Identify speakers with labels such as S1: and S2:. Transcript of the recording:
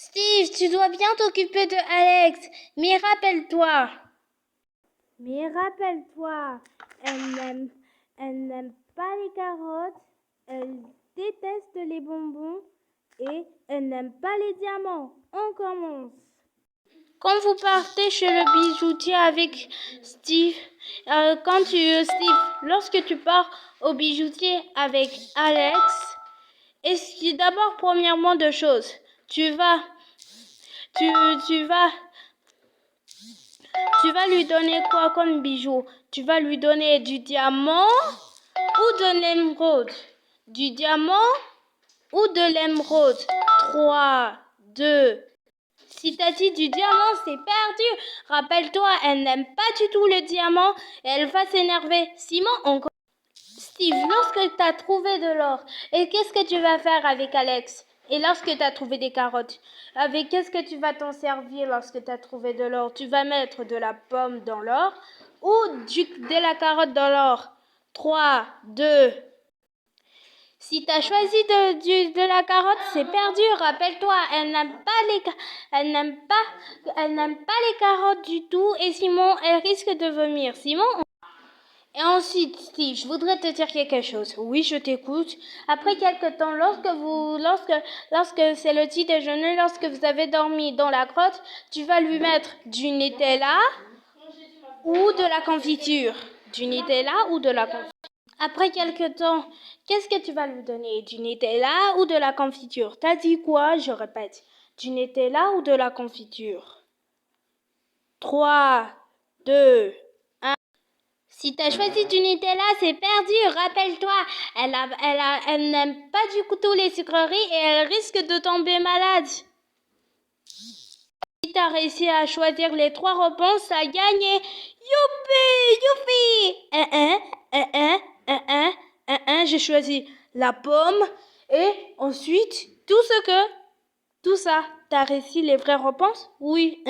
S1: Steve, tu dois bien t'occuper de Alex. Mais rappelle-toi. Elle n'aime pas les carottes, elle déteste les bonbons et elle n'aime pas les diamants. On commence. Quand vous partez chez le bijoutier avec Steve, lorsque tu pars au bijoutier avec Alex, d'abord, premièrement, deux choses. Tu vas lui donner quoi comme bijou? Tu vas lui donner du diamant ou de l'émeraude? Du diamant ou de l'émeraude? 3, 2. Si t'as dit du diamant, c'est perdu. Rappelle-toi, elle n'aime pas du tout le diamant et elle va s'énerver. Simon, Steve, lorsque tu as trouvé de l'or, et qu'est-ce que tu vas faire avec Alex? Et lorsque tu as trouvé des carottes, avec qu'est-ce que tu vas t'en servir lorsque tu as trouvé de l'or? Tu vas mettre de la pomme dans l'or ou de la carotte dans l'or? 3, 2. Si tu as choisi de la carotte, c'est perdu. Rappelle-toi, elle n'aime pas les carottes du tout. Et Simon, elle risque de vomir. Simon. Et ensuite, Steve, je voudrais te dire quelque chose. Oui, je t'écoute. Après quelque temps, lorsque c'est le petit déjeuner, lorsque vous avez dormi dans la grotte, tu vas lui mettre du Nutella ou de la confiture. Du Nutella ou de la confiture. Après quelque temps, qu'est-ce que tu vas lui donner? Du Nutella ou de la confiture? T'as dit quoi? Je répète. Du Nutella ou de la confiture? 3, 2, 1. Si t'as choisi du Nutella, c'est perdu. Rappelle-toi, elle n'aime pas du tout les sucreries et elle risque de tomber malade. Si t'as réussi à choisir les 3 réponses, t'as gagné. Youpi, youpi. J'ai choisi la pomme et ensuite tout ça. T'as réussi les vraies réponses? Oui,